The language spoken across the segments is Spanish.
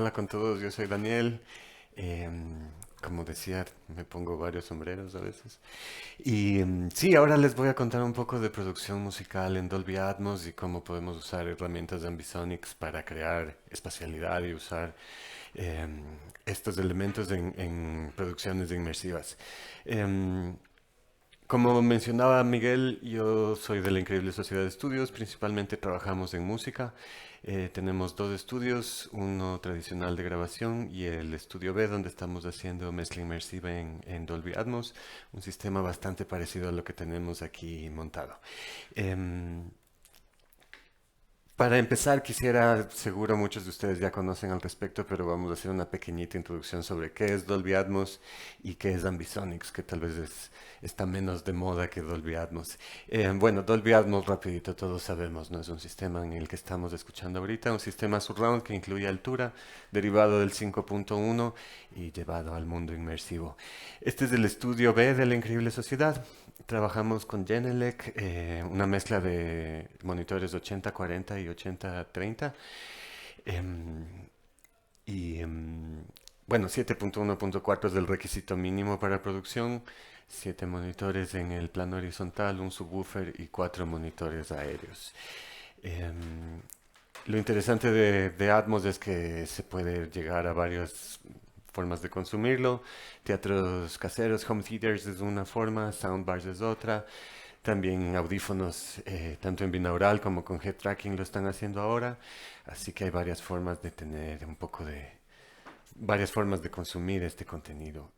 Hola con todos, yo soy Daniel. Como decía, me pongo varios sombreros a veces. Sí, ahora les voy a contar un poco de producción musical en Dolby Atmos y cómo podemos usar herramientas de Ambisonics para crear espacialidad y usar em, estos elementos en producciones inmersivas. Em, Como mencionaba Miguel, yo soy de la Increíble Sociedad de Estudios, principalmente trabajamos en música. Tenemos dos estudios, uno tradicional de grabación y el estudio B, donde estamos haciendo mezcla inmersiva en Dolby Atmos, un sistema bastante parecido a lo que tenemos aquí montado. Em, para empezar, quisiera, seguro muchos de ustedes ya conocen al respecto, pero vamos a hacer una pequeñita introducción sobre qué es Dolby Atmos y qué es Ambisonics, que tal vez está menos de moda que Dolby Atmos. Bueno, Dolby Atmos, rapidito, todos sabemos, ¿no? Es un sistema en el que estamos escuchando ahorita, un sistema surround que incluye altura, derivado del 5.1 y llevado al mundo inmersivo. Este es el estudio B de la Increíble Sociedad. Trabajamos con Genelec, una mezcla de monitores 80-40 y 80-30. em, y bueno, 7.1.4 es el requisito mínimo para producción. 7 monitores en el plano horizontal, un subwoofer y 4 monitores aéreos. Em, lo interesante de Atmos es que se puede llegar a varias formas de consumirlo. Teatros caseros, home theaters es una forma, soundbars es otra. También audífonos, tanto en binaural como con head tracking lo están haciendo ahora. Así que hay varias formas de tener un poco de, varias formas de consumir este contenido.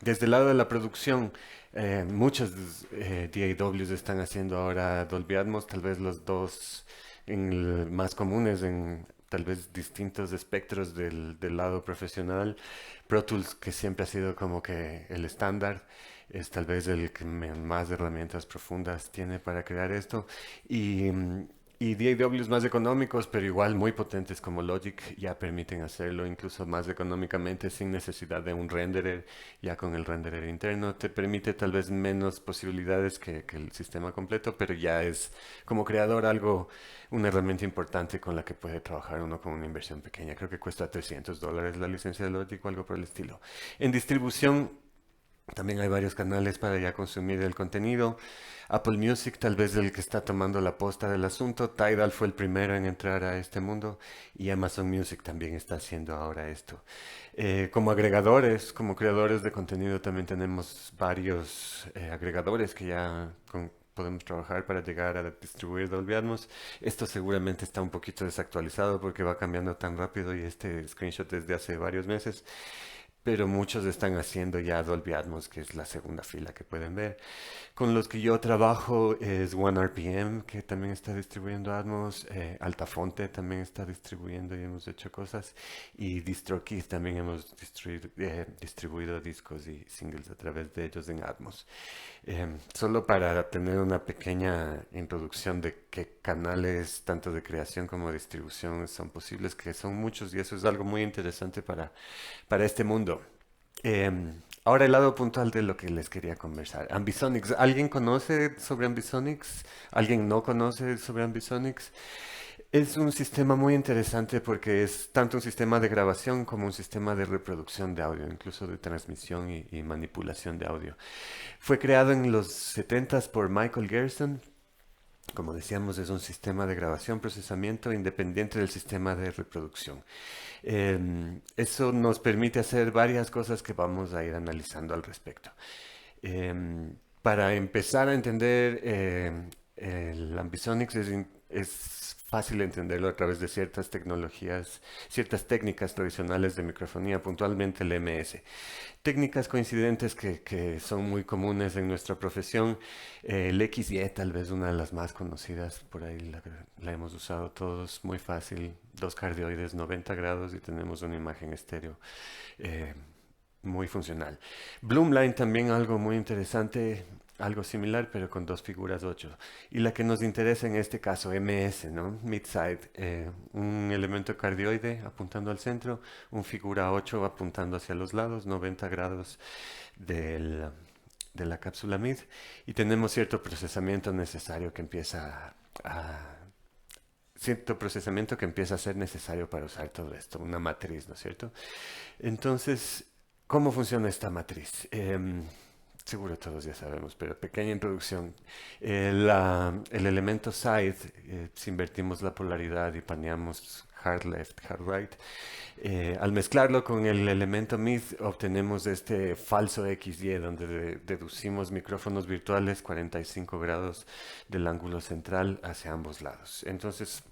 Desde el lado de la producción, muchos DAWs están haciendo ahora Dolby Atmos, tal vez los dos más comunes en tal vez distintos espectros del lado profesional. Pro Tools, que siempre ha sido como que el estándar, es tal vez el que más herramientas profundas tiene para crear esto. Y, mm, y DAWs más económicos, pero igual muy potentes como Logic, ya permiten hacerlo incluso más económicamente sin necesidad de un renderer, ya con el renderer interno. Te permite tal vez menos posibilidades que el sistema completo, pero ya es como creador algo, una herramienta importante con la que puede trabajar uno con una inversión pequeña. Creo que cuesta $300 la licencia de Logic o algo por el estilo. En distribución, también hay varios canales para ya consumir el contenido. Apple Music tal vez el que está tomando la posta del asunto. Tidal fue el primero en entrar a este mundo y Amazon Music también está haciendo ahora esto. Como agregadores, como creadores de contenido también tenemos varios agregadores que ya podemos trabajar para llegar a distribuir Dolby Atmos. Esto seguramente está un poquito desactualizado porque va cambiando tan rápido y este screenshot es de hace varios meses, pero muchos están haciendo ya Dolby Atmos, que es la segunda fila que pueden ver. Con los que yo trabajo es OneRPM, que también está distribuyendo Atmos, Altafonte también está distribuyendo y hemos hecho cosas, y DistroKid también hemos distribuido discos y singles a través de ellos en Atmos. Solo para tener una pequeña introducción de qué canales, tanto de creación como de distribución, son posibles, que son muchos y eso es algo muy interesante para este mundo. Ahora el lado puntual de lo que les quería conversar. Ambisonics. ¿Alguien conoce sobre Ambisonics? ¿Alguien no conoce sobre Ambisonics? Es un sistema muy interesante porque es tanto un sistema de grabación como un sistema de reproducción de audio, incluso de transmisión y manipulación de audio. Fue creado en los 70 por Michael Gerson. Como decíamos, es un sistema de grabación, procesamiento independiente del sistema de reproducción. Eso nos permite hacer varias cosas que vamos a ir analizando al respecto. Para empezar a entender el Ambisonics es fácil entenderlo a través de ciertas tecnologías, ciertas técnicas tradicionales de microfonía, puntualmente el MS. Técnicas coincidentes que son muy comunes en nuestra profesión. El XY tal vez una de las más conocidas, por ahí la hemos usado todos, muy fácil, dos cardioides 90 grados y tenemos una imagen estéreo eh, muy funcional. Bloomline también algo muy interesante, algo similar, pero con dos figuras 8. Y la que nos interesa en este caso, MS, ¿no? Midside, un elemento cardioide apuntando al centro, un figura 8 apuntando hacia los lados, 90 grados del, de la cápsula mid. Y tenemos cierto procesamiento necesario que empieza a cierto procesamiento que empieza a ser necesario para usar todo esto, una matriz, ¿no es cierto? Entonces, ¿cómo funciona esta matriz? Seguro todos ya sabemos, pero pequeña introducción. El elemento side, si invertimos la polaridad y paneamos hard left, hard right, al mezclarlo con el elemento mid, obtenemos este falso XY, donde deducimos micrófonos virtuales 45 grados del ángulo central hacia ambos lados. Entonces,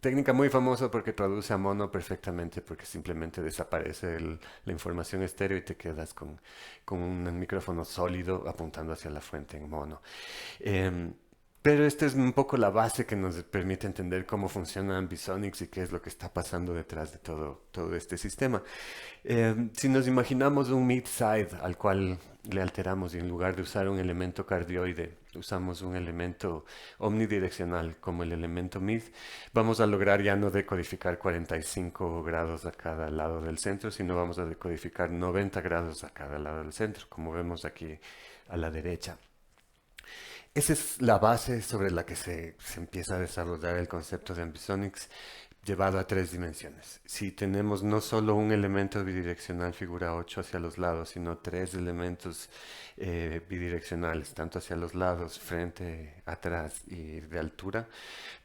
técnica muy famosa porque traduce a mono perfectamente, porque simplemente desaparece la información estéreo y te quedas con un micrófono sólido apuntando hacia la fuente en mono. Em, pero esta es un poco la base que nos permite entender cómo funciona Ambisonics y qué es lo que está pasando detrás de todo este sistema. Si nos imaginamos un mid-side al cual le alteramos y en lugar de usar un elemento cardioide, usamos un elemento omnidireccional como el elemento mid, vamos a lograr ya no decodificar 45 grados a cada lado del centro, sino vamos a decodificar 90 grados a cada lado del centro, como vemos aquí a la derecha. Esa es la base sobre la que se empieza a desarrollar el concepto de Ambisonics llevado a tres dimensiones. Si tenemos no solo un elemento bidireccional figura 8 hacia los lados, sino tres elementos bidireccionales, tanto hacia los lados, frente, atrás y de altura,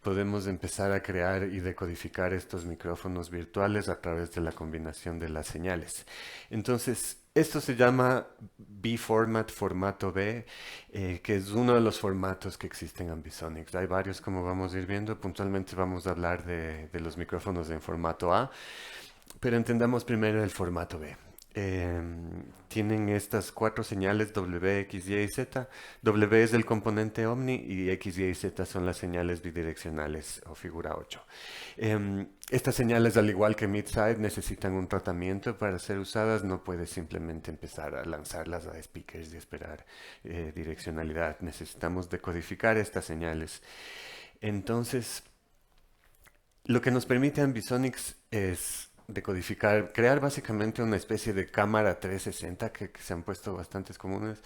podemos empezar a crear y decodificar estos micrófonos virtuales a través de la combinación de las señales. Entonces, esto se llama B-Format, formato B, que es uno de los formatos que existen en Ambisonics. Hay varios, como vamos a ir viendo. Puntualmente vamos a hablar de los micrófonos en formato A, pero entendamos primero el formato B. Tienen estas cuatro señales W, X, Y y Z. W es el componente omni y X, Y y Z son las señales bidireccionales o figura 8. Estas señales, al igual que mid-side, necesitan un tratamiento para ser usadas. No puedes simplemente empezar a lanzarlas a speakers y esperar direccionalidad. Necesitamos decodificar estas señales. Entonces, lo que nos permite Ambisonics es decodificar, crear básicamente una especie de cámara 360 que se han puesto bastantes comunes,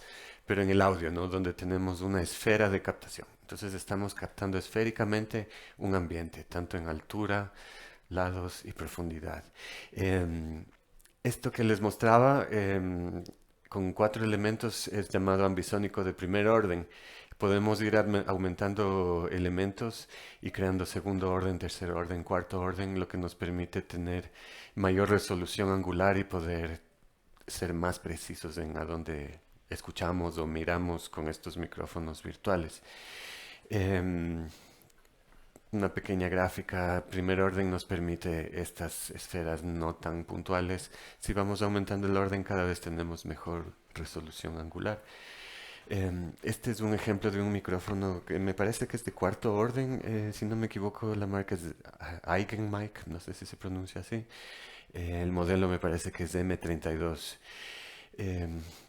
pero en el audio, ¿no? Donde tenemos una esfera de captación. Entonces estamos captando esféricamente un ambiente, tanto en altura, lados y profundidad. Em, Esto que les mostraba con cuatro elementos es llamado ambisónico de primer orden. Podemos ir aumentando elementos y creando segundo orden, tercer orden, cuarto orden, lo que nos permite tener mayor resolución angular y poder ser más precisos en a dónde escuchamos o miramos con estos micrófonos virtuales. Em, una pequeña gráfica, primer orden nos permite estas esferas no tan puntuales. Si vamos aumentando el orden, cada vez tenemos mejor resolución angular. Este es un ejemplo de un micrófono que me parece que es de cuarto orden. Si no me equivoco, la marca es Eigenmic, no sé si se pronuncia así. El modelo me parece que es M32.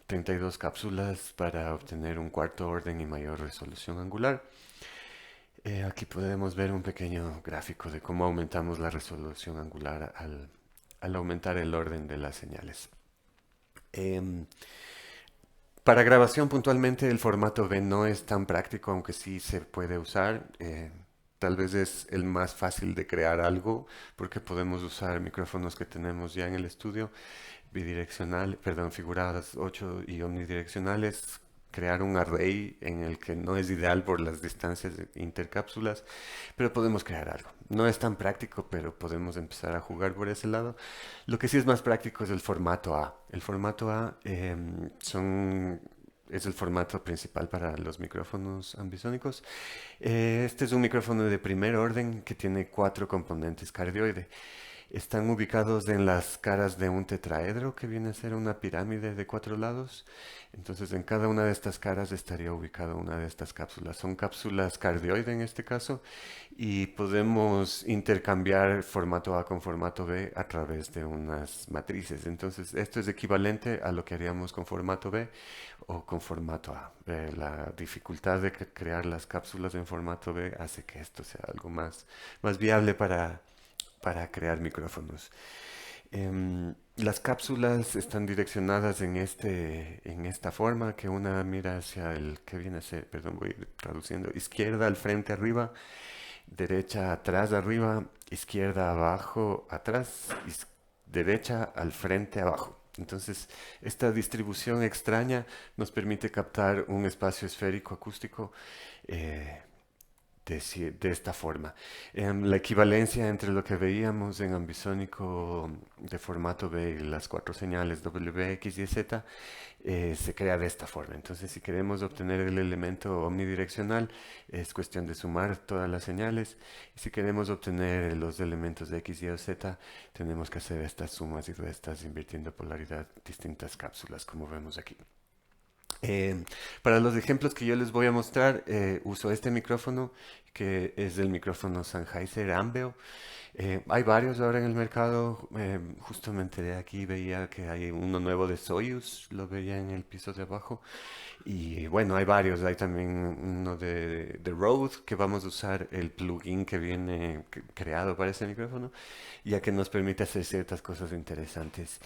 32 cápsulas para obtener un cuarto orden y mayor resolución angular. Aquí podemos ver un pequeño gráfico de cómo aumentamos la resolución angular al aumentar el orden de las señales. Em, para grabación puntualmente el formato B no es tan práctico, aunque sí se puede usar. Tal vez es el más fácil de crear algo porque podemos usar micrófonos que tenemos ya en el estudio, bidireccional, perdón, figuradas 8 y omnidireccionales, crear un array en el que no es ideal por las distancias intercápsulas, pero podemos crear algo. No es tan práctico, pero podemos empezar a jugar por ese lado. Lo que sí es más práctico es el formato A. El formato A es el formato principal para los micrófonos ambisónicos. Este es un micrófono de primer orden que tiene cuatro componentes cardioide. Están ubicados en las caras de un tetraedro que viene a ser una pirámide de cuatro lados. Entonces en cada una de estas caras estaría ubicada una de estas cápsulas. Son cápsulas cardioide en este caso y podemos intercambiar formato A con formato B a través de unas matrices. Entonces esto es equivalente a lo que haríamos con formato B o con formato A. La dificultad de crear las cápsulas en formato B hace que esto sea algo más viable para crear micrófonos. Las cápsulas están direccionadas en esta forma, que una mira hacia el que viene a ser, perdón, voy traduciendo, izquierda al frente arriba, derecha atrás, arriba, izquierda abajo, atrás, derecha al frente, abajo. Entonces, esta distribución extraña nos permite captar un espacio esférico acústico eh, de esta forma. La equivalencia entre lo que veíamos en ambisónico de formato B y las cuatro señales W, X y Z se crea de esta forma. Entonces, si queremos obtener el elemento omnidireccional, es cuestión de sumar todas las señales. Y si queremos obtener los elementos de X, Y o Z, tenemos que hacer estas sumas y restas invirtiendo polaridad distintas cápsulas, como vemos aquí. Eh, para los ejemplos que yo les voy a mostrar, uso este micrófono, que es el micrófono Sennheiser Ambeo. Hay varios ahora en el mercado. Justamente de aquí veía que hay uno nuevo de Soyuz, lo veía en el piso de abajo. Y bueno, hay varios. Hay también uno de Rode, que vamos a usar el plugin que viene creado para ese micrófono, ya que nos permite hacer ciertas cosas interesantes.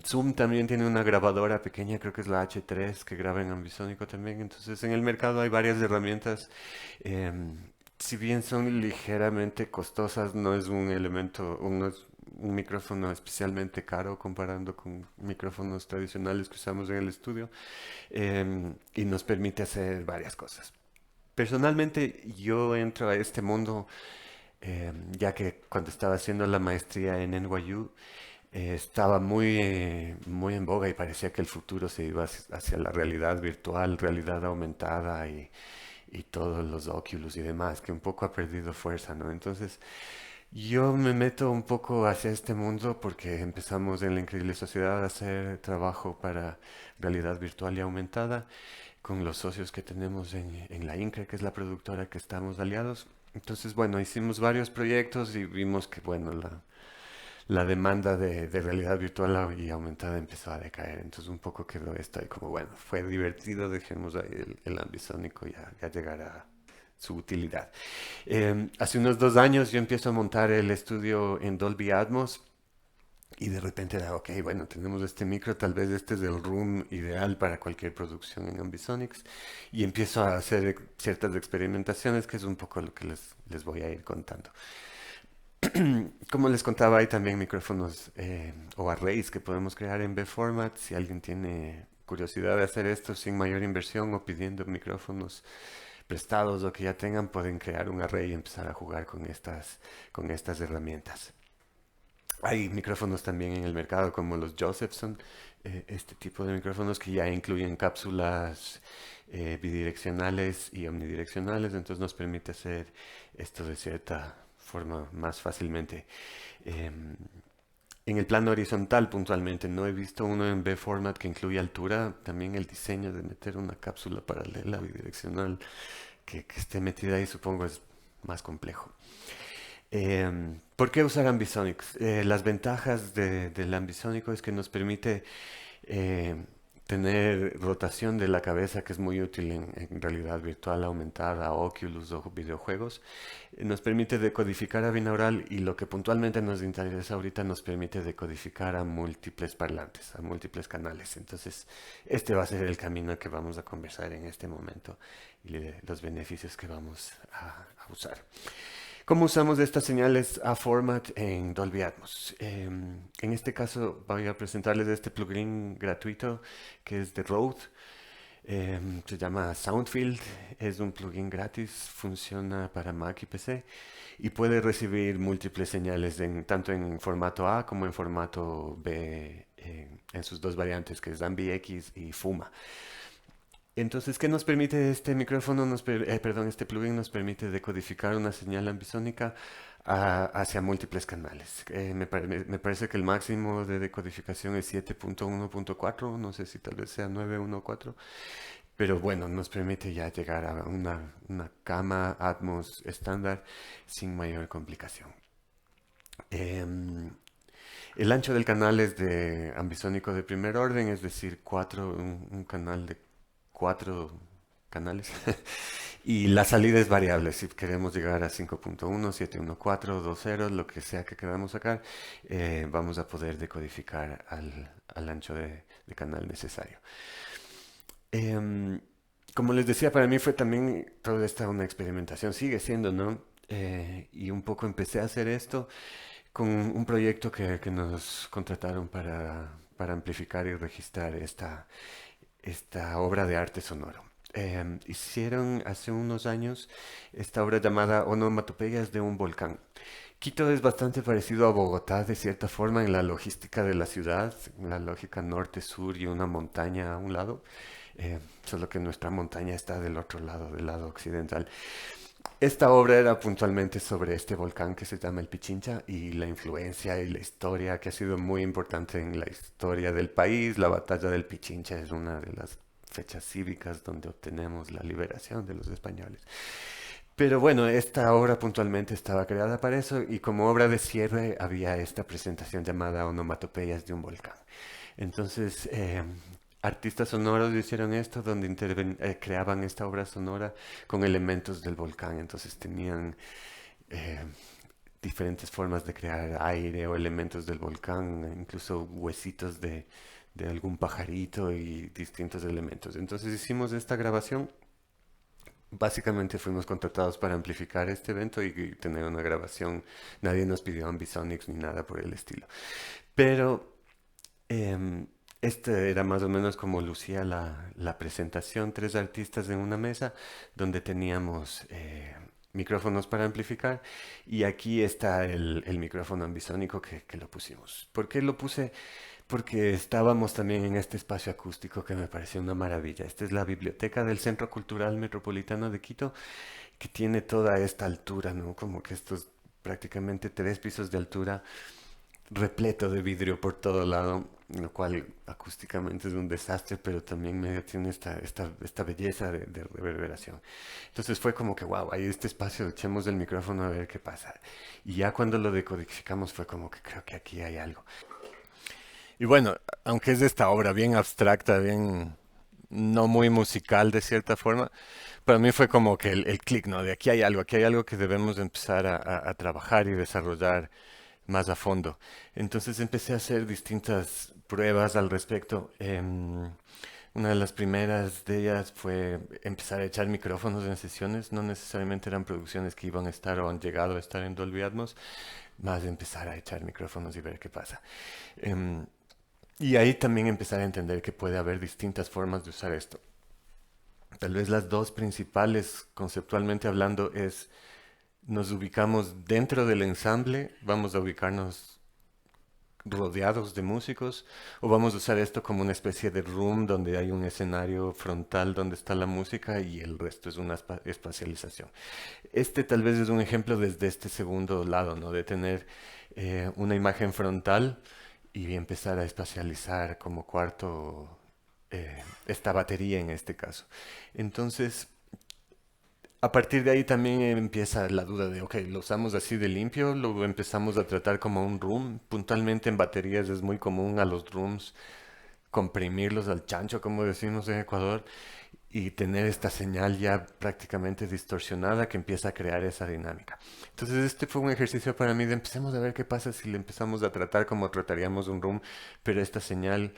Zoom también tiene una grabadora pequeña, creo que es la H3, que graba en ambisónico también. Entonces en el mercado hay varias herramientas. Si bien son ligeramente costosas, no es un elemento, no es un micrófono especialmente caro comparando con micrófonos tradicionales que usamos en el estudio, y nos permite hacer varias cosas. Personalmente yo entro a este mundo ya que cuando estaba haciendo la maestría en NYU estaba muy en boga y parecía que el futuro se iba hacia la realidad virtual, realidad aumentada y todos los Oculus y demás, que un poco ha perdido fuerza, ¿no? Entonces, yo me meto un poco hacia este mundo porque empezamos en la Increíble Sociedad a hacer trabajo para realidad virtual y aumentada con los socios que tenemos en la INCRE, que es la productora que estamos aliados. Entonces, bueno, hicimos varios proyectos y vimos que, bueno, la demanda de realidad virtual y aumentada empezó a decaer. Entonces un poco quedó esto ahí como, bueno, fue divertido, dejemos ahí el ambisónico ya llegar a su utilidad. Hace unos 2 años yo empiezo a montar el estudio en Dolby Atmos y de repente era, ok, bueno, tenemos este micro, tal vez este es el room ideal para cualquier producción en Ambisonics. Y empiezo a hacer ciertas experimentaciones, que es un poco lo que les voy a ir contando. Como les contaba, hay también micrófonos o arrays que podemos crear en B-Format. Si alguien tiene curiosidad de hacer esto sin mayor inversión o pidiendo micrófonos prestados o que ya tengan, pueden crear un array y empezar a jugar con estas herramientas. Hay micrófonos también en el mercado como los Josephson, este tipo de micrófonos que ya incluyen cápsulas bidireccionales y omnidireccionales, entonces nos permite hacer esto de cierta forma más fácilmente. Em, en el plano horizontal puntualmente, no he visto uno en B-Format que incluya altura, también el diseño de meter una cápsula paralela bidireccional que esté metida ahí supongo es más complejo. ¿Por qué usar Ambisonics? Las ventajas del ambisónico es que nos permite eh, tener rotación de la cabeza, que es muy útil en realidad virtual aumentada, Oculus o videojuegos. Nos permite decodificar a binaural y lo que puntualmente nos interesa ahorita nos permite decodificar a múltiples parlantes, a múltiples canales. Entonces, este va a ser el camino que vamos a conversar en este momento y los beneficios que vamos a usar. ¿Cómo usamos estas señales a format en Dolby Atmos? En este caso voy a presentarles este plugin gratuito que es de Rode. Se llama Soundfield, es un plugin gratis, funciona para Mac y PC y puede recibir múltiples señales tanto en formato A como en formato B en sus dos variantes que es AmbiX y Fuma. Entonces, ¿qué nos permite este micrófono? Perdón, este plugin nos permite decodificar una señal ambisónica hacia múltiples canales. Me parece que el máximo de decodificación es 7.1.4, no sé si tal vez sea 9.1.4, pero bueno, nos permite ya llegar a una cama Atmos estándar sin mayor complicación. Em, el ancho del canal es de ambisónico de primer orden, es decir, un canal de 4 canales. Y la salida es variable. Si queremos llegar a 5.1, 7.1.4, 2.0, lo que sea que queramos sacar, vamos a poder decodificar al ancho de canal necesario. Em, Como les decía, para mí fue también toda esta una experimentación, sigue siendo, ¿no? y un poco empecé a hacer esto con un proyecto que nos contrataron para amplificar y registrar esta obra de arte sonoro. Hicieron hace unos años esta obra llamada Onomatopeyas de un volcán. Quito es bastante parecido a Bogotá de cierta forma en la logística de la ciudad, en la lógica norte-sur y una montaña a un lado, solo que nuestra montaña está del otro lado, del lado occidental. Esta obra era puntualmente sobre este volcán que se llama el Pichincha y la influencia y la historia que ha sido muy importante en la historia del país. La batalla del Pichincha es una de las fechas cívicas donde obtenemos la liberación de los españoles. Pero bueno, esta obra puntualmente estaba creada para eso y como obra de cierre había esta presentación llamada Onomatopeyas de un volcán. Entonces, artistas sonoros hicieron esto donde creaban esta obra sonora con elementos del volcán. Entonces tenían eh, diferentes formas de crear aire o elementos del volcán, incluso huesitos de algún pajarito y distintos elementos. Entonces hicimos esta grabación. Básicamente fuimos contratados para amplificar este evento y tener una grabación. Nadie nos pidió Ambisonics ni nada por el estilo. Pero este era más o menos como lucía la presentación, tres artistas en una mesa donde teníamos micrófonos para amplificar y aquí está el micrófono ambisónico que lo pusimos. ¿Por qué lo puse? Porque estábamos también en este espacio acústico que me pareció una maravilla. Esta es la biblioteca del Centro Cultural Metropolitano de Quito, que tiene toda esta altura, ¿no? Como que estos prácticamente 3 pisos de altura, repleto de vidrio por todo lado, lo cual acústicamente es un desastre, pero también medio tiene esta belleza de reverberación. Entonces fue como que, wow, hay este espacio, echemos el micrófono a ver qué pasa. Y ya cuando lo decodificamos fue como que creo que aquí hay algo. Y bueno, aunque es esta obra bien abstracta, bien no muy musical de cierta forma, para mí fue como que el clic, ¿no? De aquí hay algo que debemos empezar a trabajar y desarrollar más a fondo. Entonces empecé a hacer distintas pruebas al respecto. Una de las primeras de ellas fue empezar a echar micrófonos en sesiones, no necesariamente eran producciones que iban a estar o han llegado a estar en Dolby Atmos, más empezar a echar micrófonos y ver qué pasa. Em, y ahí también empezar a entender que puede haber distintas formas de usar esto. Tal vez las dos principales, conceptualmente hablando, es nos ubicamos dentro del ensamble, vamos a ubicarnos rodeados de músicos, o vamos a usar esto como una especie de room donde hay un escenario frontal donde está la música y el resto es una espacialización. Este tal vez es un ejemplo desde este segundo lado, ¿no? De tener una imagen frontal y empezar a espacializar como cuarto esta batería en este caso. Entonces, a partir de ahí también empieza la duda de, ok, lo usamos así de limpio, lo empezamos a tratar como un room. Puntualmente en baterías es muy común a los rooms comprimirlos al chancho, como decimos en Ecuador, y tener esta señal ya prácticamente distorsionada que empieza a crear esa dinámica. Entonces este fue un ejercicio para mí de empecemos a ver qué pasa si le empezamos a tratar como trataríamos un room, pero esta señal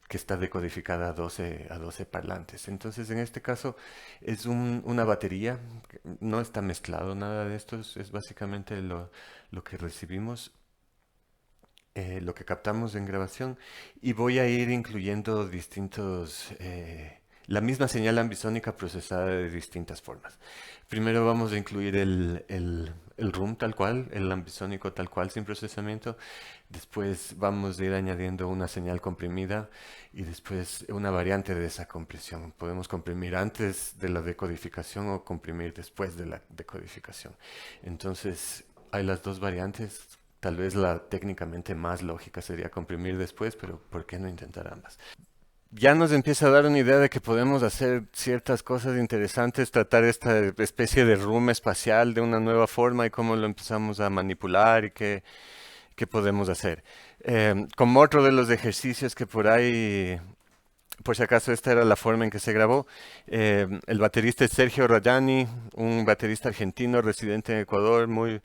que está decodificada a doce parlantes. Entonces, en este caso, es una batería, no está mezclado nada de esto, es básicamente lo que recibimos, lo que captamos en grabación, y voy a ir incluyendo la misma señal ambisónica procesada de distintas formas. Primero vamos a incluir el room tal cual, el ambisónico tal cual sin procesamiento. Después vamos a ir añadiendo una señal comprimida y después una variante de esa compresión. Podemos comprimir antes de la decodificación o comprimir después de la decodificación. Entonces hay las dos variantes. Tal vez la técnicamente más lógica sería comprimir después, pero ¿por qué no intentar ambas? Ya nos empieza a dar una idea de que podemos hacer ciertas cosas interesantes, tratar esta especie de room espacial de una nueva forma y cómo lo empezamos a manipular y qué podemos hacer. Como otro de los ejercicios que por ahí, por si acaso esta era la forma en que se grabó, el baterista es Sergio Rayani, un baterista argentino residente en Ecuador, muy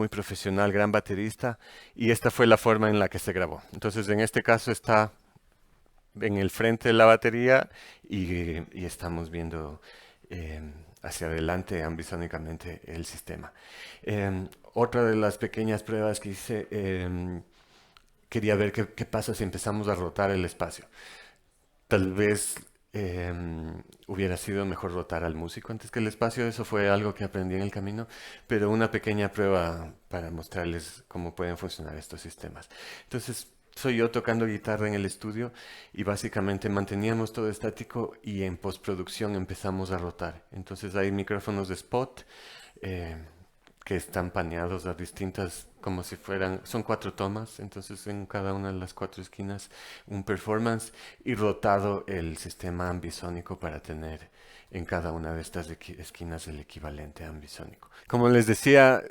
profesional, gran baterista, y esta fue la forma en la que se grabó. Entonces en este caso está en el frente de la batería y estamos viendo hacia adelante ambisónicamente el sistema. Otra de las pequeñas pruebas que hice, quería ver qué pasa si empezamos a rotar el espacio. Tal vez hubiera sido mejor rotar al músico antes que el espacio. Eso fue algo que aprendí en el camino, pero una pequeña prueba para mostrarles cómo pueden funcionar estos sistemas. Entonces, soy yo tocando guitarra en el estudio y básicamente manteníamos todo estático y en postproducción empezamos a rotar. Entonces hay micrófonos de spot, eh, que están paneados a distintas, como si fueran, son 4 tomas, entonces en cada una de las 4 esquinas un performance y rotado el sistema ambisónico para tener en cada una de estas esquinas el equivalente ambisónico. Como les decía,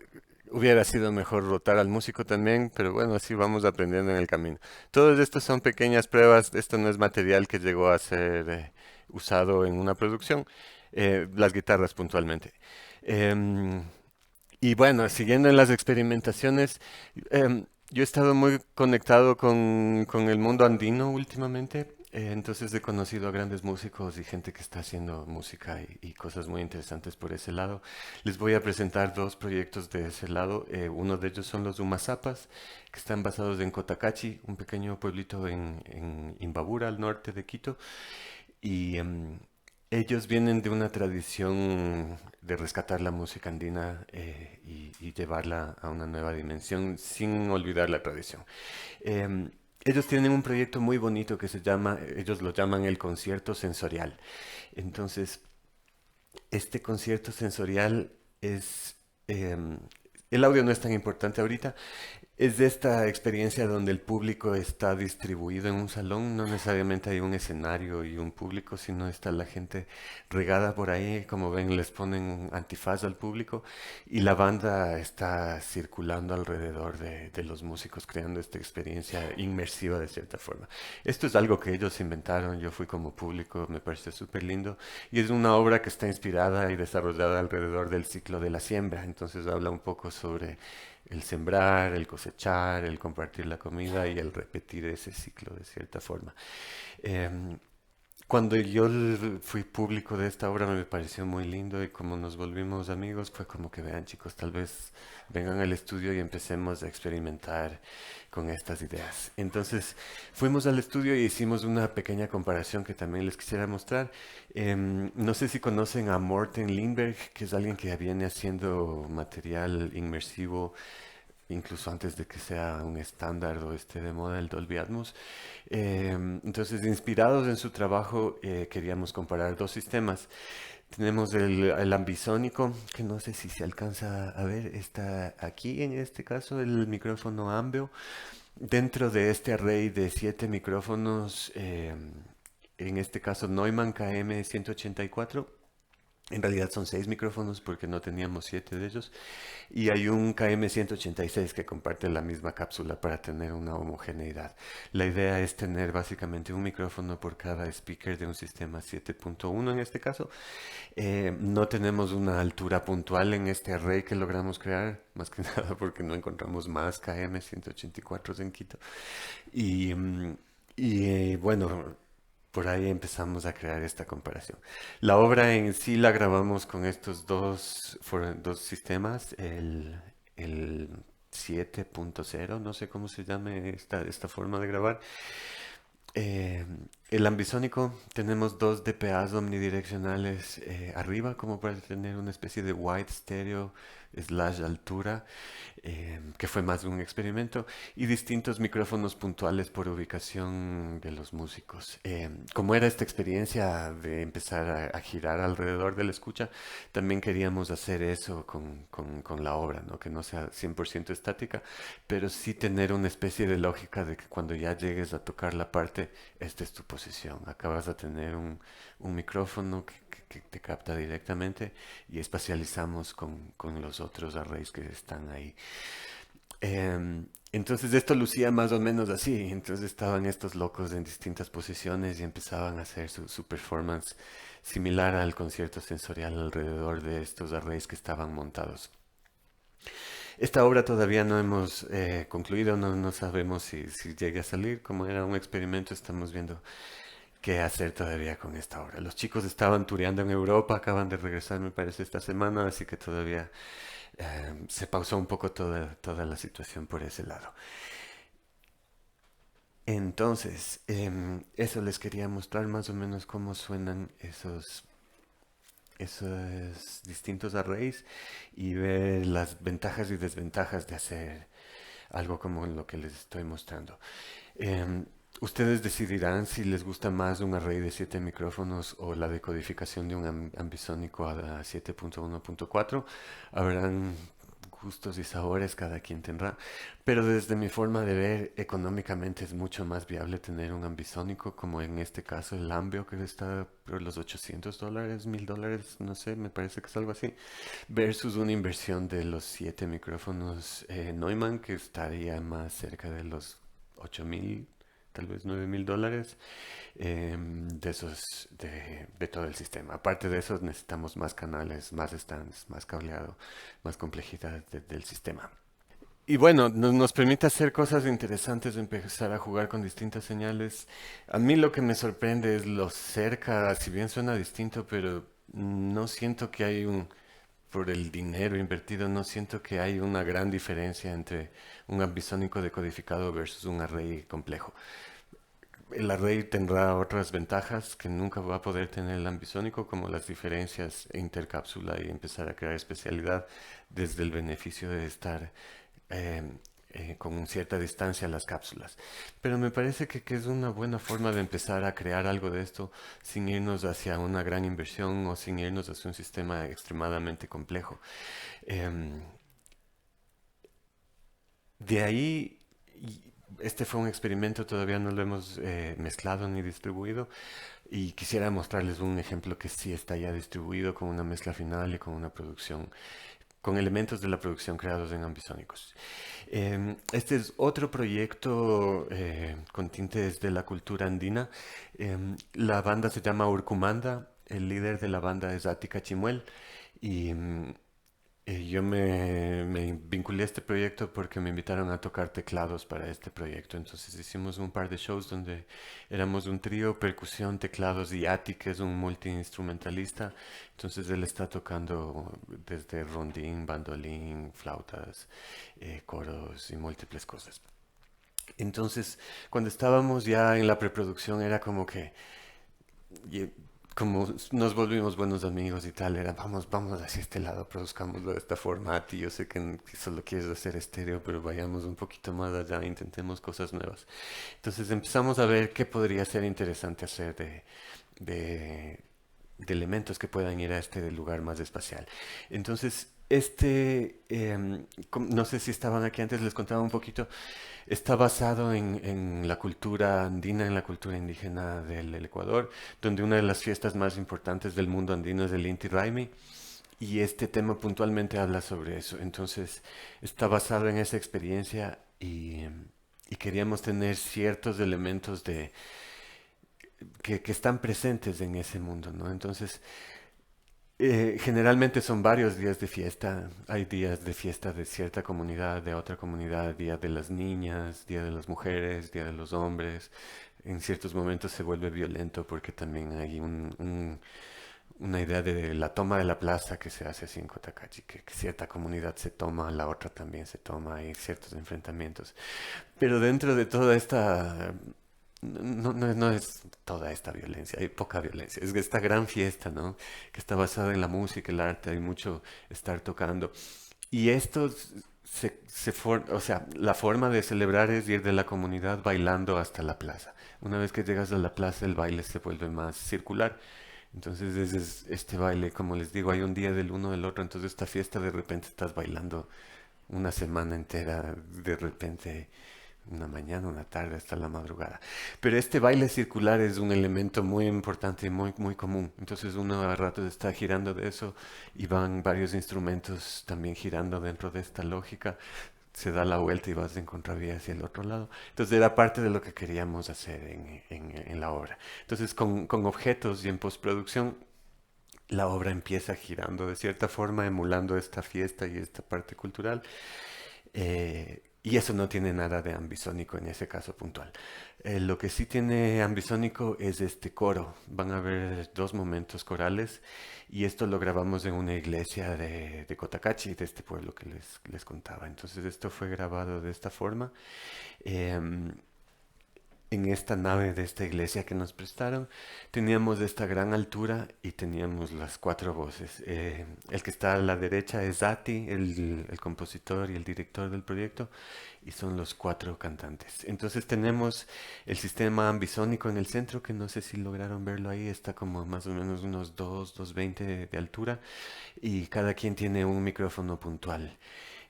hubiera sido mejor rotar al músico también, pero bueno, así vamos aprendiendo en el camino. Todas estas son pequeñas pruebas, esto no es material que llegó a ser usado en una producción, las guitarras puntualmente. Em, y bueno, siguiendo en las experimentaciones, yo he estado muy conectado con el mundo andino últimamente, entonces he conocido a grandes músicos y gente que está haciendo música y cosas muy interesantes por ese lado. Les voy a presentar 2 proyectos de ese lado. Uno de ellos son los Umazapas, que están basados en Cotacachi, un pequeño pueblito en Imbabura, al norte de Quito. Y ellos vienen de una tradición de rescatar la música andina y llevarla a una nueva dimensión sin olvidar la tradición. Em, Ellos tienen un proyecto muy bonito que se llama, ellos lo llaman el concierto sensorial. Entonces, este concierto sensorial es, el audio no es tan importante ahorita, es de esta experiencia donde el público está distribuido en un salón, no necesariamente hay un escenario y un público, sino está la gente regada por ahí, como ven, les ponen un antifaz al público y la banda está circulando alrededor de los músicos, creando esta experiencia inmersiva de cierta forma. Esto es algo que ellos inventaron, yo fui como público, me parece súper lindo y es una obra que está inspirada y desarrollada alrededor del ciclo de la siembra, entonces habla un poco sobre el sembrar, el cosechar, el compartir la comida y el repetir ese ciclo de cierta forma. Em, Cuando yo fui público de esta obra me pareció muy lindo y como nos volvimos amigos fue como que vean chicos, tal vez vengan al estudio y empecemos a experimentar con estas ideas. Entonces fuimos al estudio y hicimos una pequeña comparación que también les quisiera mostrar. No sé si conocen a Morten Lindberg, que es alguien que viene haciendo material inmersivo incluso antes de que sea un estándar o esté de moda el Dolby Atmos. Entonces, inspirados en su trabajo, queríamos comparar 2 sistemas. Tenemos el ambisónico, que no sé si se alcanza a ver, está aquí en este caso el micrófono Ambeo. Dentro de este array de 7 micrófonos, en este caso Neumann KM184. En realidad son 6 micrófonos porque no teníamos 7 de ellos. Y hay un KM186 que comparte la misma cápsula para tener una homogeneidad. La idea es tener básicamente un micrófono por cada speaker de un sistema 7.1 en este caso. No tenemos una altura puntual en este array que logramos crear, más que nada porque no encontramos más KM184 en Quito. Y, bueno, por ahí empezamos a crear esta comparación. La obra en sí la grabamos con estos dos sistemas, el 7.0, no sé cómo se llame esta forma de grabar. Eh, el ambisónico tenemos 2 DPAs omnidireccionales arriba como para tener una especie de wide stereo slash altura, que fue más un experimento, y distintos micrófonos puntuales por ubicación de los músicos. Como era esta experiencia de empezar a girar alrededor de la escucha, también queríamos hacer eso con la obra, ¿no? Que no sea 100% estática, pero sí tener una especie de lógica de que cuando ya llegues a tocar la parte, esta es tu posición. Acá vas a tener un micrófono que te capta directamente y espacializamos con los otros arrays que están ahí. Entonces esto lucía más o menos así. Entonces estaban estos locos en distintas posiciones y empezaban a hacer su performance similar al concierto sensorial alrededor de estos arrays que estaban montados. Esta obra todavía no hemos concluido, no sabemos si llegue a salir. Como era un experimento, estamos viendo qué hacer todavía con esta obra. Los chicos estaban tureando en Europa, acaban de regresar, me parece, esta semana, así que todavía se pausó un poco toda la situación por ese lado. Entonces, eso les quería mostrar más o menos cómo suenan esos distintos arrays y ver las ventajas y desventajas de hacer algo como lo que les estoy mostrando. Em, Ustedes decidirán si les gusta más un array de 7 micrófonos o la decodificación de un ambisónico a 7.1.4. Habrán gustos y sabores, cada quien tendrá. Pero desde mi forma de ver, económicamente es mucho más viable tener un ambisónico, como en este caso el Ambio, que está por los $800, $1000, no sé, me parece que es algo así, versus una inversión de los 7 micrófonos Neumann, que estaría más cerca de los 8000, tal vez $9000, de todo el sistema. Aparte de eso, necesitamos más canales, más stands, más cableado, más complejidad del sistema. Y bueno, nos permite hacer cosas interesantes, empezar a jugar con distintas señales. A mí lo que me sorprende es lo cerca, si bien suena distinto, pero no siento que hay por el dinero invertido, no siento que hay una gran diferencia entre un ambisónico decodificado versus un array complejo. El array tendrá otras ventajas que nunca va a poder tener el ambisónico, como las diferencias intercápsula y empezar a crear especialidad desde el beneficio de estar eh, con cierta distancia a las cápsulas. Pero me parece que es una buena forma de empezar a crear algo de esto sin irnos hacia una gran inversión o sin irnos hacia un sistema extremadamente complejo. Em, de ahí, este fue un experimento, todavía no lo hemos mezclado ni distribuido, y quisiera mostrarles un ejemplo que sí está ya distribuido con una mezcla final y con una producción, con elementos de la producción creados en ambisónicos. Este es otro proyecto con tintes de la cultura andina. La banda se llama Urcumanda, el líder de la banda es Ática Chimuel, y yo me vinculé a este proyecto porque me invitaron a tocar teclados para este proyecto. Entonces hicimos un par de shows donde éramos un trío, percusión, teclados y Ati, que es un multiinstrumentalista. Entonces él está tocando desde rondín, bandolín, flautas, coros y múltiples cosas. Entonces, cuando estábamos ya en la preproducción era como que y como nos volvimos buenos amigos y tal, era vamos hacia este lado, produzcámoslo de esta forma. A ti, yo sé que solo quieres hacer estéreo, pero vayamos un poquito más allá, intentemos cosas nuevas. Entonces empezamos a ver qué podría ser interesante hacer de, de elementos que puedan ir a este lugar más espacial. Entonces, no sé si estaban aquí antes, les contaba un poquito, está basado en la cultura andina, en la cultura indígena del Ecuador, donde una de las fiestas más importantes del mundo andino es el Inti Raymi. Y este tema puntualmente habla sobre eso. Entonces, está basado en esa experiencia y queríamos tener ciertos elementos que están presentes en ese mundo, ¿no? Entonces, generalmente son varios días de fiesta. Hay días de fiesta de cierta comunidad, de otra comunidad, día de las niñas, día de las mujeres, día de los hombres. En ciertos momentos se vuelve violento porque también hay una idea de la toma de la plaza que se hace así en Cotacachi, que cierta comunidad se toma, la otra también se toma, hay ciertos enfrentamientos. Pero dentro de toda esta no es toda esta violencia, hay poca violencia. Es esta gran fiesta, ¿no? Que está basada en la música, el arte, hay mucho estar tocando. Y esto o sea, la forma de celebrar es ir de la comunidad bailando hasta la plaza. Una vez que llegas a la plaza, el baile se vuelve más circular. Entonces, este baile, como les digo, hay un día del uno del otro. Entonces, esta fiesta de repente estás bailando una semana entera, de repente una mañana, una tarde, hasta la madrugada. Pero este baile circular es un elemento muy importante y muy común. Entonces uno a ratos está girando de eso y van varios instrumentos también girando dentro de esta lógica. Se da la vuelta y vas en contravía hacia el otro lado. Entonces era parte de lo que queríamos hacer en la obra. Entonces con objetos y en postproducción la obra empieza girando de cierta forma, emulando esta fiesta y esta parte cultural. Y eso no tiene nada de ambisónico en ese caso puntual. Lo que sí tiene ambisónico es este coro. Van a haber dos momentos corales y esto lo grabamos en una iglesia de Cotacachi, de este pueblo que les contaba. Entonces esto fue grabado de esta forma. Em, en esta nave de esta iglesia que nos prestaron, teníamos esta gran altura y teníamos las cuatro voces. El que está a la derecha es Ati, el compositor y el director del proyecto, y son los cuatro cantantes. Entonces tenemos el sistema ambisónico en el centro, que no sé si lograron verlo ahí, está como más o menos unos 220 de altura, y cada quien tiene un micrófono puntual.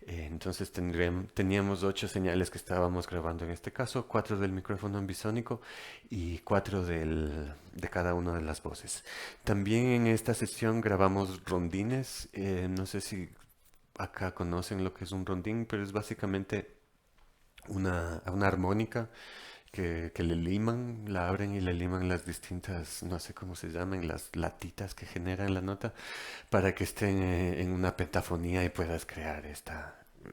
Entonces teníamos ocho señales que estábamos grabando en este caso, cuatro del micrófono ambisónico y cuatro de cada una de las voces. También en esta sesión grabamos rondines. No sé si acá conocen lo que es un rondín, pero es básicamente una armónica que le liman, la abren y le liman las distintas, no sé cómo se llaman, las latitas que generan la nota para que estén en una pentafonía y puedas crear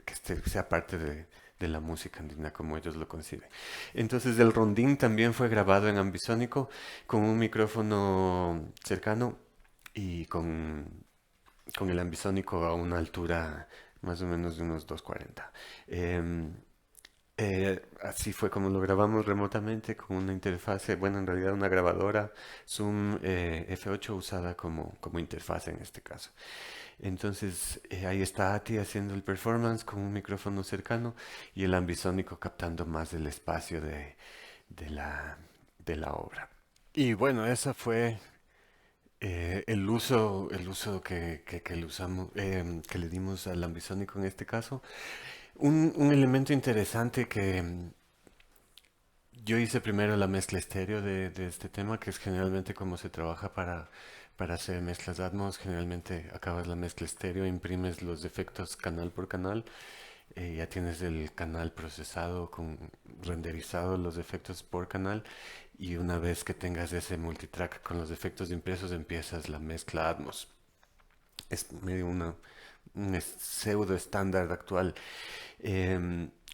que sea parte de la música andina como ellos lo conciben. Entonces el rondín también fue grabado en ambisónico con un micrófono cercano y con el ambisónico a una altura más o menos de unos 240. Em, Así fue como lo grabamos remotamente con una interfase, bueno, en realidad una grabadora Zoom F8 usada como interfase en este caso. Entonces ahí está Ati haciendo el performance con un micrófono cercano y el ambisónico captando más del espacio de de la obra. Y bueno, esa fue el uso que le usamos, que le dimos al ambisónico en este caso. Un elemento interesante que yo hice primero la mezcla estéreo de este tema, que es generalmente como se trabaja para hacer mezclas Atmos. Generalmente acabas la mezcla estéreo, imprimes los efectos canal por canal, ya tienes el canal procesado, renderizado los efectos por canal, y una vez que tengas ese multitrack con los efectos impresos, empiezas la mezcla Atmos. Es medio un pseudo estándar actual.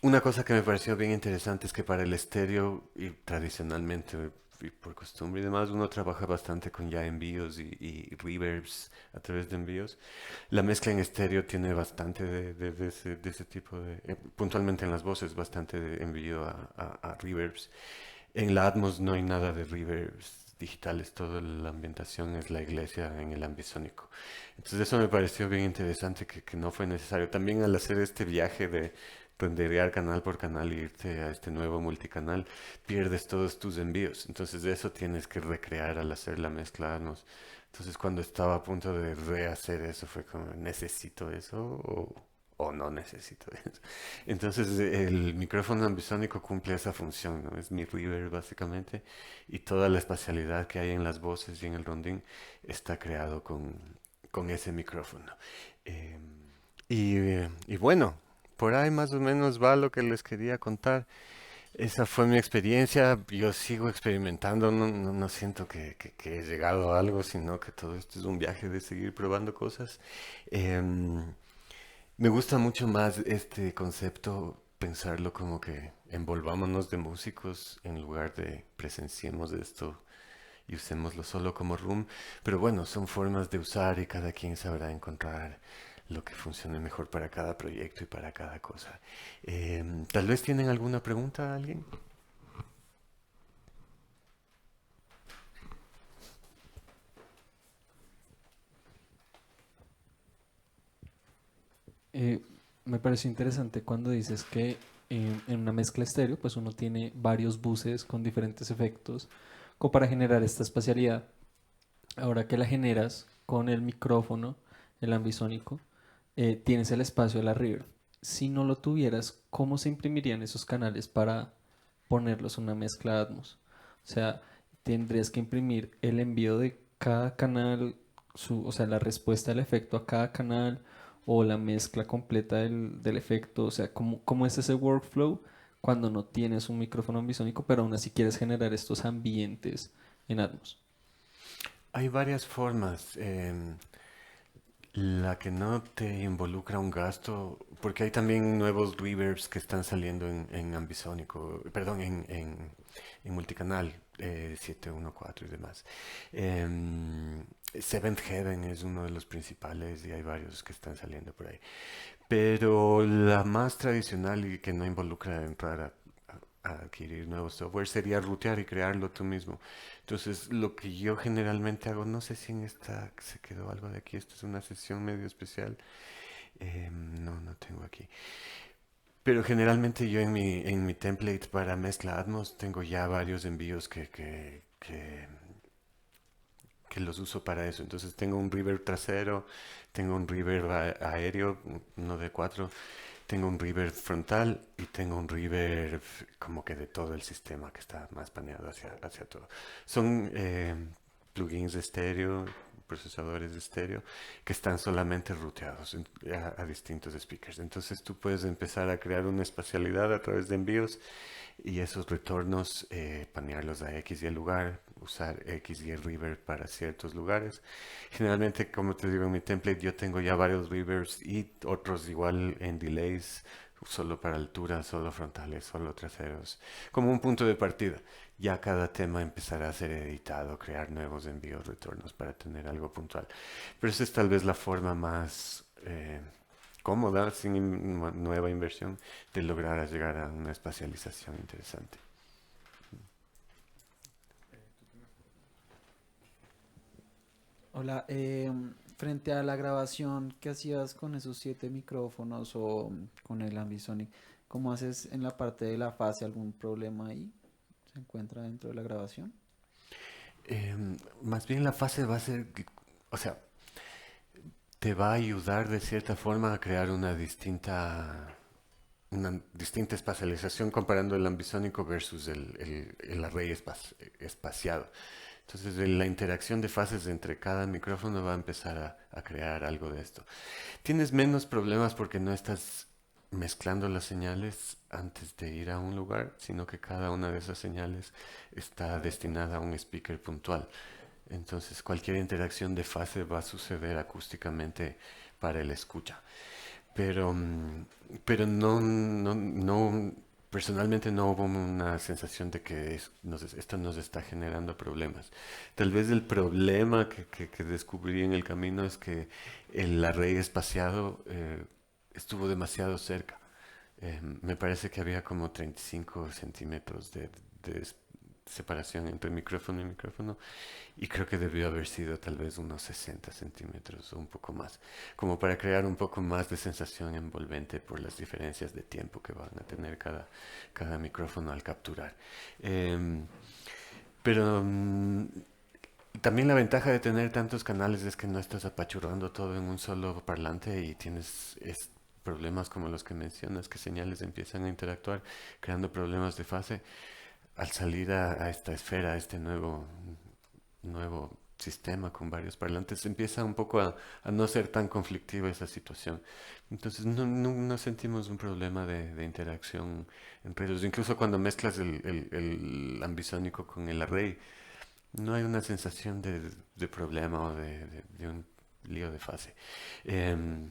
Una cosa que me pareció bien interesante es que para el estéreo, y tradicionalmente y por costumbre y demás, uno trabaja bastante con ya envíos y reverbs a través de envíos. La mezcla en estéreo tiene bastante de ese tipo puntualmente en las voces, bastante de envío a reverbs. En la Atmos no hay nada de reverbs digitales, toda la ambientación es la iglesia en el ambisónico. Entonces eso me pareció bien interesante que no fue necesario. También al hacer este viaje de renderear canal por canal e irte a este nuevo multicanal, pierdes todos tus envíos. Entonces eso tienes que recrear al hacer la mezcla Atmos. Entonces cuando estaba a punto de rehacer eso fue como, ¿necesito eso o no necesito eso? Entonces el micrófono ambisónico cumple esa función, ¿no? Es mi reverb básicamente y toda la espacialidad que hay en las voces y en el rondín está creado con ese micrófono. Eh, y bueno, por ahí más o menos va lo que les quería contar. Esa fue mi experiencia. Yo sigo experimentando. No siento que he llegado a algo, sino que todo esto es un viaje de seguir probando cosas. Em, Me gusta mucho más este concepto, pensarlo como que envolvámonos de músicos en lugar de presenciemos esto y usémoslo solo como room. Pero bueno, son formas de usar y cada quien sabrá encontrar lo que funcione mejor para cada proyecto y para cada cosa. Tal vez tienen alguna pregunta a alguien. Eh, Me pareció interesante cuando dices que en una mezcla estéreo, pues uno tiene varios buses con diferentes efectos, como para generar esta espacialidad. Ahora que la generas con el micrófono, el ambisónico, tienes el espacio de la reverb. Si no lo tuvieras, ¿cómo se imprimirían esos canales para ponerlos en una mezcla Atmos? O sea, tendrías que imprimir el envío de cada canal, o sea, la respuesta del efecto a cada canal o la mezcla completa del efecto. O sea, ¿cómo es ese workflow cuando no tienes un micrófono ambisónico, pero aún así quieres generar estos ambientes en Atmos? Hay varias formas. La que no te involucra un gasto, porque hay también nuevos reverbs que están saliendo en ambisónico, perdón, en multicanal 714 y demás. Em, Seventh Heaven es uno de los principales y hay varios que están saliendo por ahí. Pero la más tradicional y que no involucra entrar a adquirir nuevos software sería rutear y crearlo tú mismo. Entonces, lo que yo generalmente hago, no sé si en esta se quedó algo de aquí, esta es una sesión medio especial. No, no tengo aquí. Pero generalmente yo en mi template para mezcla Atmos tengo ya varios envíos que los uso para eso. Entonces tengo un reverb trasero, tengo un reverb aéreo, uno de cuatro, tengo un reverb frontal y tengo un reverb como que de todo el sistema que está más paneado hacia todo. Son plugins de estéreo, procesadores de estéreo que están solamente ruteados a distintos speakers. Entonces tú puedes empezar a crear una espacialidad a través de envíos y esos retornos panearlos a X y el lugar, usar X y el reverb para ciertos lugares. Generalmente, como te digo en mi template, yo tengo ya varios reverbs y otros igual en delays, solo para altura, solo frontales, solo traseros, como un punto de partida. Ya cada tema empezará a ser editado, crear nuevos envíos, retornos para tener algo puntual. Pero esa es tal vez la forma más cómoda, sin nueva inversión, de lograr llegar a una espacialización interesante. Hola, frente a la grabación, ¿qué hacías con esos 7 micrófonos o con el Ambisonic? ¿Cómo haces en la parte de la fase? ¿Algún problema ahí? ¿Se encuentra dentro de la grabación? Más bien la fase va a ser, o sea, te va a ayudar de cierta forma a crear una distinta espacialización comparando el ambisónico versus el array espaciado. Entonces, la interacción de fases entre cada micrófono va a empezar a crear algo de esto. Tienes menos problemas porque no estás mezclando las señales antes de ir a un lugar, sino que cada una de esas señales está destinada a un speaker puntual. Entonces, cualquier interacción de fase va a suceder acústicamente para el escucha. Pero, pero no, personalmente no hubo una sensación de que esto nos está generando problemas. Tal vez el problema que descubrí en el camino es que el array espaciado estuvo demasiado cerca. Me parece que había como 35 centímetros de separación entre micrófono y micrófono y creo que debió haber sido tal vez unos 60 centímetros o un poco más, como para crear un poco más de sensación envolvente por las diferencias de tiempo que van a tener cada micrófono al capturar. Em, pero también la ventaja de tener tantos canales es que no estás apachurrando todo en un solo parlante y tienes problemas como los que mencionas, que señales empiezan a interactuar, creando problemas de fase. Al salir a esta esfera, a este nuevo sistema con varios parlantes, empieza un poco a no ser tan conflictiva esa situación. Entonces no sentimos un problema de interacción entre ellos. Incluso cuando mezclas el ambisónico con el array, no hay una sensación de problema o de un lío de fase. Em,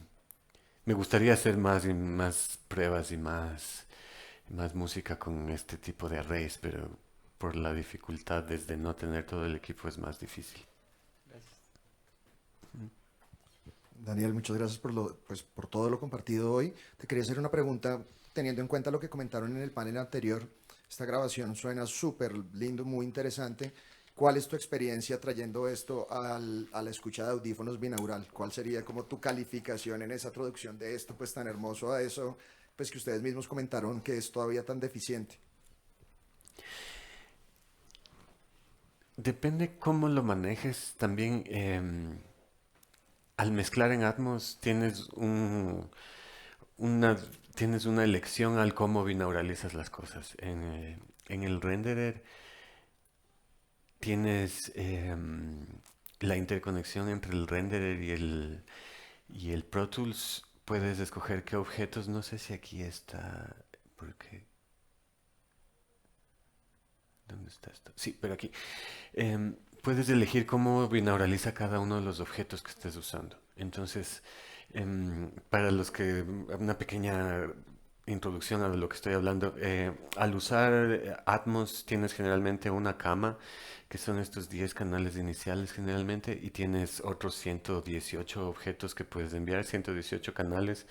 Me gustaría hacer más y más pruebas y más música con este tipo de arrays, pero por la dificultad desde no tener todo el equipo es más difícil. Gracias. Daniel, muchas gracias por todo lo compartido hoy. Te quería hacer una pregunta, teniendo en cuenta lo que comentaron en el panel anterior. Esta grabación suena súper lindo, muy interesante. ¿Cuál es tu experiencia trayendo esto a la escucha de audífonos binaural? ¿Cuál sería como tu calificación en esa traducción de esto pues tan hermoso a eso pues que ustedes mismos comentaron que es todavía tan deficiente? Depende cómo lo manejes. También al mezclar en Atmos una, tienes una elección al cómo binauralizas las cosas. En el renderer tienes la interconexión entre el renderer y el Pro Tools. Puedes escoger qué objetos. No sé si aquí está. Porque. ¿Dónde está esto? Sí, pero aquí. puedes elegir cómo binauraliza cada uno de los objetos que estés usando. Entonces, para los que, una pequeña introducción a lo que estoy hablando, al usar Atmos tienes generalmente una cama, que son estos 10 canales iniciales generalmente, y tienes otros 118 objetos que puedes enviar, 118 canales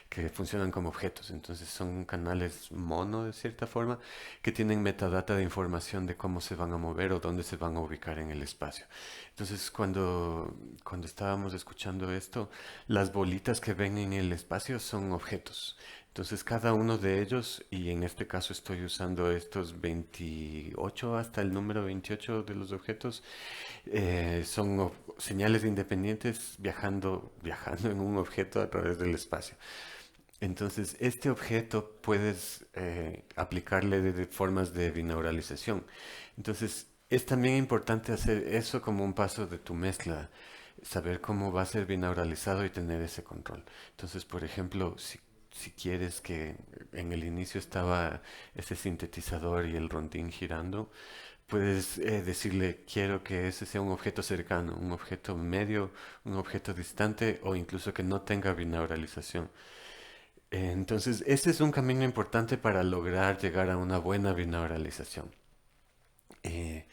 que funcionan como objetos. Entonces son canales mono de cierta forma que tienen metadata de información de cómo se van a mover o dónde se van a ubicar en el espacio. Entonces cuando estábamos escuchando esto, las bolitas que ven en el espacio son objetos. Entonces cada uno de ellos, y en este caso estoy usando estos 28 hasta el número 28 de los objetos, son señales independientes viajando en un objeto a través del espacio. Entonces, este objeto puedes aplicarle de formas de binauralización. Entonces, es también importante hacer eso como un paso de tu mezcla, saber cómo va a ser binauralizado y tener ese control. Entonces, por ejemplo, si quieres que en el inicio estaba ese sintetizador y el rondín girando, puedes decirle, quiero que ese sea un objeto cercano, un objeto medio, un objeto distante o incluso que no tenga binauralización. Entonces, ese es un camino importante para lograr llegar a una buena binauralización. Eh,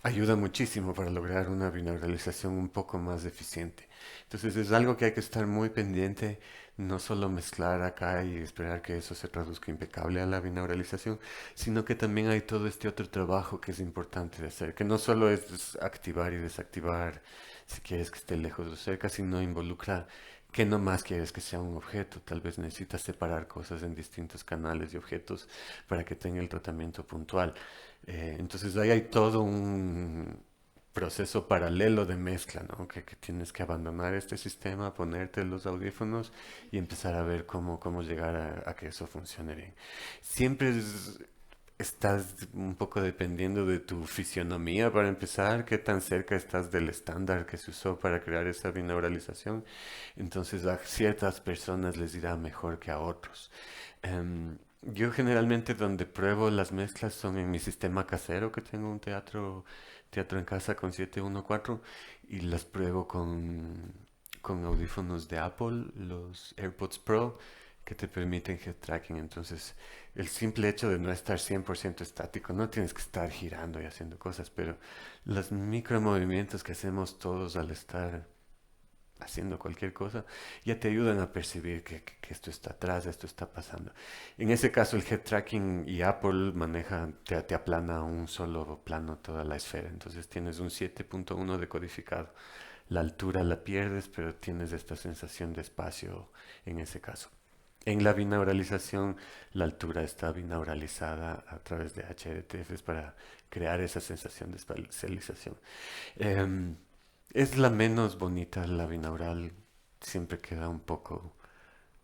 Ayuda muchísimo para lograr una binauralización un poco más eficiente. Entonces, es algo que hay que estar muy pendiente, no solo mezclar acá y esperar que eso se traduzca impecable a la binauralización, sino que también hay todo este otro trabajo que es importante de hacer, que no solo es activar y desactivar si quieres que esté lejos o cerca, sino involucra que no más quieres que sea un objeto. Tal vez necesitas separar cosas en distintos canales y objetos para que tenga el tratamiento puntual. Entonces ahí hay todo un proceso paralelo de mezcla, ¿no? Que tienes que abandonar este sistema, ponerte los audífonos y empezar a ver cómo llegar a que eso funcione bien. Siempre estás un poco dependiendo de tu fisionomía para empezar, qué tan cerca estás del estándar que se usó para crear esa binauralización. Entonces a ciertas personas les irá mejor que a otros. Yo generalmente donde pruebo las mezclas son en mi sistema casero, que tengo un teatro en casa con 714, y las pruebo con audífonos de Apple, los AirPods Pro, que te permiten head tracking. Entonces, el simple hecho de no estar 100% estático, no tienes que estar girando y haciendo cosas, pero los micromovimientos que hacemos todos al estar haciendo cualquier cosa, ya te ayudan a percibir que esto está atrás, esto está pasando. En ese caso, el head tracking y Apple te aplana a un solo plano toda la esfera. Entonces tienes un 7.1 decodificado. La altura la pierdes, pero tienes esta sensación de espacio en ese caso. En la binauralización, la altura está binauralizada a través de HRTFs para crear esa sensación de espacialización. Em, es la menos bonita, la binaural. Siempre queda un poco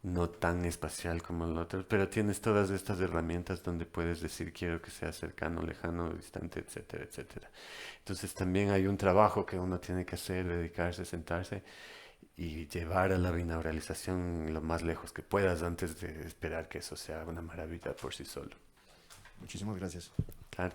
no tan espacial como el otro, pero tienes todas estas herramientas donde puedes decir quiero que sea cercano, lejano, distante, etcétera, etcétera. Entonces también hay un trabajo que uno tiene que hacer, dedicarse, sentarse y llevar a la binauralización lo más lejos que puedas antes de esperar que eso sea una maravilla por sí solo. Muchísimas gracias. Claro.